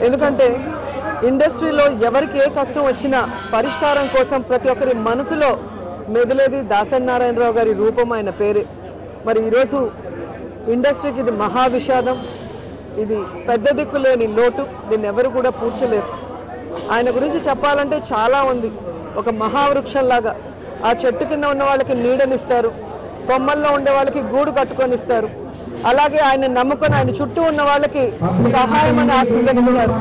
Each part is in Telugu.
ఎందుకంటే ఇండస్ట్రీలో ఎవరికి ఏ కష్టం వచ్చినా పరిష్కారం కోసం ప్రతి ఒక్కరి మనసులో మెదిలేది దాసరి నారాయణరావు గారి రూపం, ఆయన పేరే. మరి ఈరోజు ఇండస్ట్రీకి ఇది మహా విషాదం, ఇది పెద్ద దిక్కు లేని లోటు, దీన్ని ఎవరు కూడా పూడ్చలేరు. ఆయన గురించి చెప్పాలంటే చాలా ఉంది. ఒక మహావృక్షంలాగా ఆ చెట్టు కింద ఉన్న వాళ్ళకి నీడనిస్తారు, కొమ్మల్లో ఉండే వాళ్ళకి గూడు కట్టుకొని ఇస్తారు. అలాగే ఆయన నమ్ముకొని ఆయన చుట్టూ ఉన్న వాళ్ళకి సహాయం అని ఆక్సిజన్ ఇస్తారు.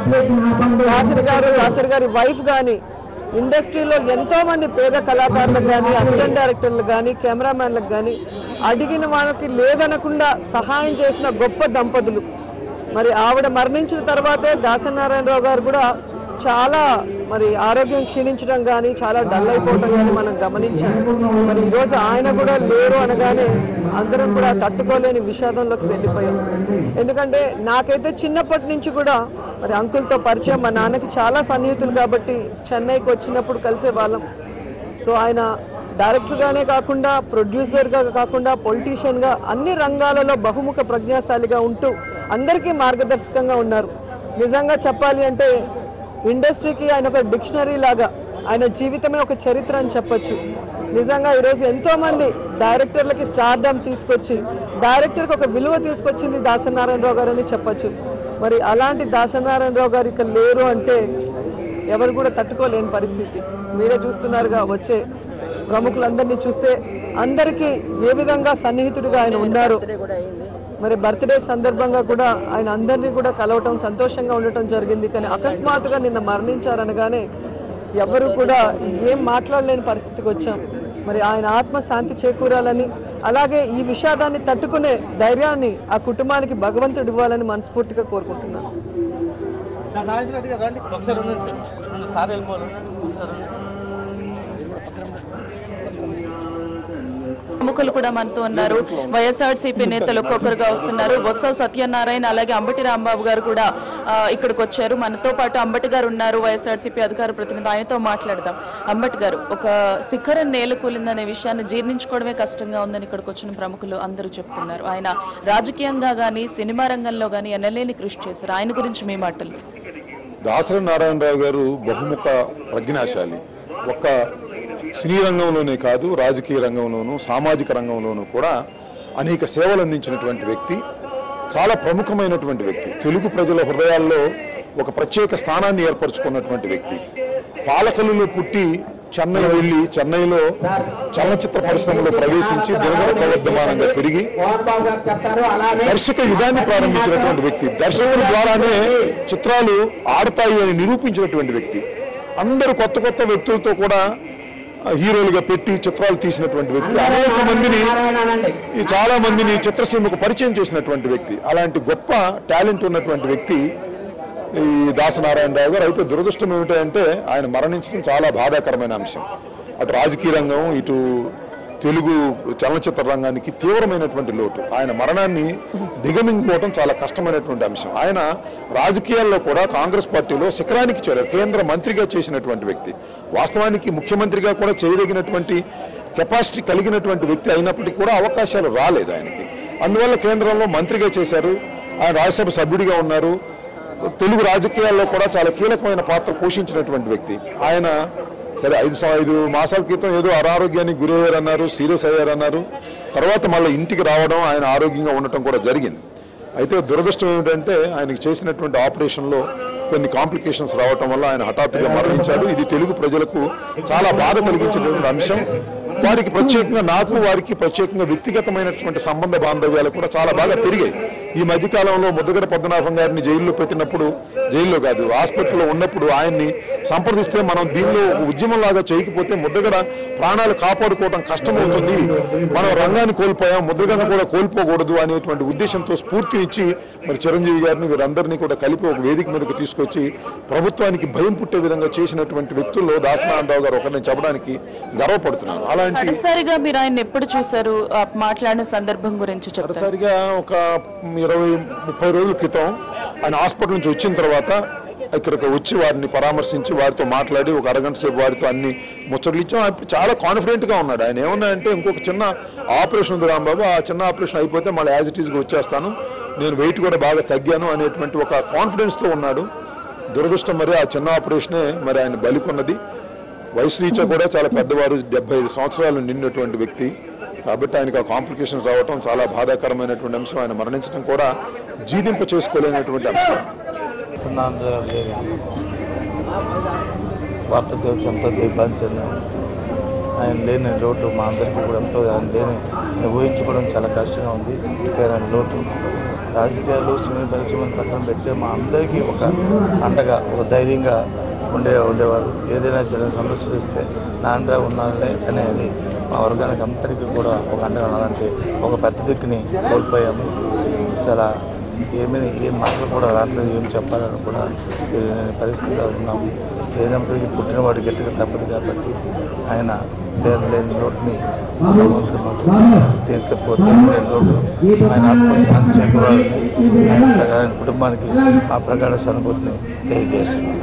దాసరి గారి వైఫ్ కానీ ఇండస్ట్రీలో ఎంతో మంది పేద కళాకారులకు కానీ, అసిస్టెంట్ డైరెక్టర్లకు కానీ, కెమెరామ్యాన్లకు కానీ అడిగిన వాళ్ళకి లేదనకుండా సహాయం చేసిన గొప్ప దంపతులు. మరి ఆవిడ మరణించిన తర్వాతే దాసరి నారాయణరావు గారు కూడా చాలా మరి ఆరోగ్యం క్షీణించడం కానీ, చాలా డల్ అయిపోవడం కానీ మనం గమనించాం. మరి ఈరోజు ఆయన కూడా లేరు అనగానే అందరం కూడా తట్టుకోలేని విషాదంలోకి వెళ్ళిపోయాం. ఎందుకంటే నాకైతే చిన్నప్పటి నుంచి కూడా మరి అంకుల్తో పరిచయం, మా నాన్నకి చాలా సన్నిహితులు కాబట్టి చెన్నైకి వచ్చినప్పుడు కలిసే వాళ్ళం. సో ఆయన డైరెక్టర్గానే కాకుండా, ప్రొడ్యూసర్గా కాకుండా, పొలిటీషియన్గా అన్ని రంగాలలో బహుముఖ ప్రజ్ఞాశాలిగా ఉంటూ అందరికీ మార్గదర్శకంగా ఉన్నారు. నిజంగా చెప్పాలి అంటే ఇండస్ట్రీకి ఆయన ఒక డిక్షనరీ లాగా, ఆయన జీవితమే ఒక చరిత్ర అని చెప్పచ్చు. నిజంగా ఈరోజు ఎంతోమంది డైరెక్టర్లకి స్టార్డమ్ తీసుకొచ్చి డైరెక్టర్కి ఒక విలువ తీసుకొచ్చింది దాసరి నారాయణరావు గారు అని చెప్పచ్చు. మరి అలాంటి దాసరి నారాయణరావు గారు ఇక లేరు అంటే ఎవరు కూడా తట్టుకోలేని పరిస్థితి. మీరే చూస్తున్నారుగా, వచ్చే ప్రముఖులందరినీ చూస్తే అందరికీ ఏ విధంగా సన్నిహితుడిగా ఆయన ఉన్నారు. మరి బర్త్డే సందర్భంగా కూడా ఆయన అందరినీ కూడా కలవటం, సంతోషంగా ఉండటం జరిగింది. కానీ అకస్మాత్తుగా నిన్న మరణించారనగానే ఎవరు కూడా ఏం మాట్లాడలేని పరిస్థితికి వచ్చాం. మరి ఆయన ఆత్మ శాంతి చేకూరాలని, అలాగే ఈ విషాదాన్ని తట్టుకునే ధైర్యాన్ని ఆ కుటుంబానికి భగవంతుడు ఇవ్వాలని మనస్ఫూర్తిగా కోరుకుంటున్నాను. ప్రముఖులు కూడా మనతో ఉన్నారు. వైఎస్ఆర్సీపీ నేతలు ఒక్కొక్కరుగా వస్తున్నారు. బొత్స సత్యనారాయణ, అలాగే అంబటి రాంబాబు గారు కూడా ఇక్కడికి వచ్చారు. మనతో పాటు అంబటి గారు ఉన్నారు, వైఎస్ఆర్సీపీ అధికార ప్రతినిధి. ఆయనతో మాట్లాడదాం. అంబటి గారు, ఒక శిఖరం నేలకూలిందనే విషయాన్ని జీర్ణించుకోవడమే కష్టంగా ఉందని ఇక్కడికి వచ్చిన ప్రముఖులు అందరూ చెప్తున్నారు. ఆయన రాజకీయంగా కానీ, సినిమా రంగంలో కానీ ఎనలేని కృషి చేశారు. ఆయన గురించి మీ మాటలు. దాసరి నారాయణరావు గారు బహుముఖ ప్రజ్ఞాశాలి. ఒక్క సినీ రంగంలోనే కాదు, రాజకీయ రంగంలోనూ, సామాజిక రంగంలోనూ కూడా అనేక సేవలు అందించినటువంటి వ్యక్తి, చాలా ప్రముఖమైనటువంటి వ్యక్తి, తెలుగు ప్రజల హృదయాల్లో ఒక ప్రత్యేక స్థానాన్ని ఏర్పరచుకున్నటువంటి వ్యక్తి. పాలకల్లులో పుట్టి చెన్నై వెళ్ళి, చెన్నైలో చలనచిత్ర పరిశ్రమలో ప్రవేశించి దినదిన ప్రవర్ధమానంగా పెరిగి దర్శక యుగాన్ని ప్రారంభించినటువంటి వ్యక్తి. దర్శకుల ద్వారానే చిత్రాలు ఆడతాయి అని నిరూపించినటువంటి వ్యక్తి. అందరూ కొత్త కొత్త వ్యక్తులతో కూడా హీరోలుగా పెట్టి చిత్రాలు తీసినటువంటి వ్యక్తి. అనేక మందిని, చాలా మందిని చిత్రసీమకు పరిచయం చేసినటువంటి వ్యక్తి. అలాంటి గొప్ప టాలెంట్ ఉన్నటువంటి వ్యక్తి ఈ దాసనారాయణరావు గారు. అయితే దురదృష్టం ఏమిటంటే ఆయన మరణించడం చాలా బాధాకరమైన అంశం. అటు రాజకీయ రంగం, ఇటు తెలుగు చలనచిత్ర రంగానికి తీవ్రమైనటువంటి లోటు. ఆయన మరణాన్ని దిగమింగుకోవడం చాలా కష్టమైనటువంటి అంశం. ఆయన రాజకీయాల్లో కూడా కాంగ్రెస్ పార్టీలో శిఖరానికి చేరారు. కేంద్ర మంత్రిగా చేసినటువంటి వ్యక్తి, వాస్తవానికి ముఖ్యమంత్రిగా కూడా చేయదగినటువంటి కెపాసిటీ కలిగినటువంటి వ్యక్తి అయినప్పటికీ కూడా అవకాశాలు రాలేదు ఆయనకి. అందువల్ల కేంద్రంలో మంత్రిగా చేశారు. ఆయన రాజ్యసభ సభ్యుడిగా ఉన్నారు. తెలుగు రాజకీయాల్లో కూడా చాలా కీలకమైన పాత్ర పోషించినటువంటి వ్యక్తి. ఆయన సరే 5 మాసాల క్రితం ఏదో అనారోగ్యానికి గురయ్యారన్నారు, సీరియస్ అయ్యారన్నారు. తర్వాత మళ్ళీ ఇంటికి రావడం, ఆయన ఆరోగ్యంగా ఉండటం కూడా జరిగింది. అయితే దురదృష్టం ఏమిటంటే ఆయనకి చేసినటువంటి ఆపరేషన్లో కొన్ని కాంప్లికేషన్స్ రావటం వల్ల ఆయన హఠాత్తుగా మరణించారు. ఇది తెలుగు ప్రజలకు చాలా బాధ కలిగించేటువంటి అంశం. వారికి ప్రత్యేకంగా, నాకు వారికి ప్రత్యేకంగా వ్యక్తిగతమైనటువంటి సంబంధ బాంధవ్యాలు కూడా చాలా బాగా పెరిగాయి. ఈ మధ్యకాలంలో ముద్దగడ పద్మనాభం గారిని జైల్లో పెట్టినప్పుడు, జైల్లో కాదు హాస్పిటల్లో ఉన్నప్పుడు ఆయన్ని సంప్రదిస్తే మనం దీనిలో ఉద్యమంలాగా చేయకపోతే ముద్దగడ ప్రాణాలు కాపాడుకోవడం కష్టమవుతుంది, మనం రంగాన్ని కోల్పోయాం, ముద్దగడను కూడా కోల్పోకూడదు అనేటువంటి ఉద్దేశంతో స్ఫూర్తినిచ్చి మరి చిరంజీవి గారిని వీరందరినీ కూడా కలిపి ఒక వేదిక మీదకి తీసుకొచ్చి ప్రభుత్వానికి భయం పుట్టే విధంగా చేసినటువంటి వ్యక్తుల్లో దాసనారాయణరావు గారు ఒకరిని చెప్పడానికి గర్వపడుతున్నాను. అలాంటి మీరు ఆయన ఎప్పుడు చూసారు, మాట్లాడిన సందర్భం గురించి చెప్తారు? సరిగా ఒక 20-30 రోజుల క్రితం ఆయన హాస్పిటల్ నుంచి వచ్చిన తర్వాత ఇక్కడికి వచ్చి వారిని పరామర్శించి వారితో మాట్లాడి ఒక అరగంట సేపు వారితో అన్ని ముచ్చట్లు ఇచ్చాం. ఇప్పుడు చాలా కాన్ఫిడెంట్గా ఉన్నాడు. ఆయన ఏమన్నా అంటే ఇంకొక చిన్న ఆపరేషన్ ఉంది రాంబాబు, ఆ చిన్న ఆపరేషన్ అయిపోతే మళ్ళీ యాజ్ ఇట్ ఈస్గా వచ్చేస్తాను, నేను వెయిట్ కూడా బాగా తగ్గాను అనేటువంటి ఒక కాన్ఫిడెన్స్తో ఉన్నాడు. దురదృష్టం మరి ఆ చిన్న ఆపరేషనే మరి ఆయన బలికొన్నది. వయసు రీత్యా కూడా చాలా పెద్దవారు, 75 సంవత్సరాలు నిండినటువంటి వ్యక్తి కాబట్టి ఆయనకు ఆ కాంప్లికేషన్స్ రావటం చాలా బాధాకరమైనటువంటి అంశం. ఆయన మరణించడం కూడా జీర్ణింప చేసుకోలేనటువంటి అంశం. వార్త తెలిసి ఎంతో దిగ్బాంచండి. ఆయన లేని లోటు మా అందరికీ కూడా ఎంతో, ఆయన లేని ఊహించుకోవడం చాలా కష్టంగా ఉంది. తీరని లోటు. రాజకీయాలు సినీ పరిశ్రమను పక్కన పెడితే మా అందరికీ ఒక అండగా, ఒక ధైర్యంగా ఉండేవారు. ఏదైనా చిన్న సమస్యలు ఇస్తే నా అండగా ఉన్నారులే అనేది మా వర్గానికి అందరికీ కూడా ఒక అండగా ఉండాలంటే ఒక పెద్ద దిక్కుని కోల్పోయాము. చాలా ఏం మాటలు కూడా రావట్లేదు, ఏం చెప్పాలని కూడా తెలియని పరిస్థితిలో ఉన్నాము. ఏదైనప్పటికీ పుట్టినవాడు గట్టిగా తప్పదు కాబట్టి ఆయన తీరలేని లోటుని భగవంతుడు మాకు తీర్చకపోతే లోటు ఆయన ఆత్మశాంతి చేకూరాలని ఆయన కుటుంబానికి ఆ ప్రగాఢ సానుభూతిని తెలియజేస్తున్నాం.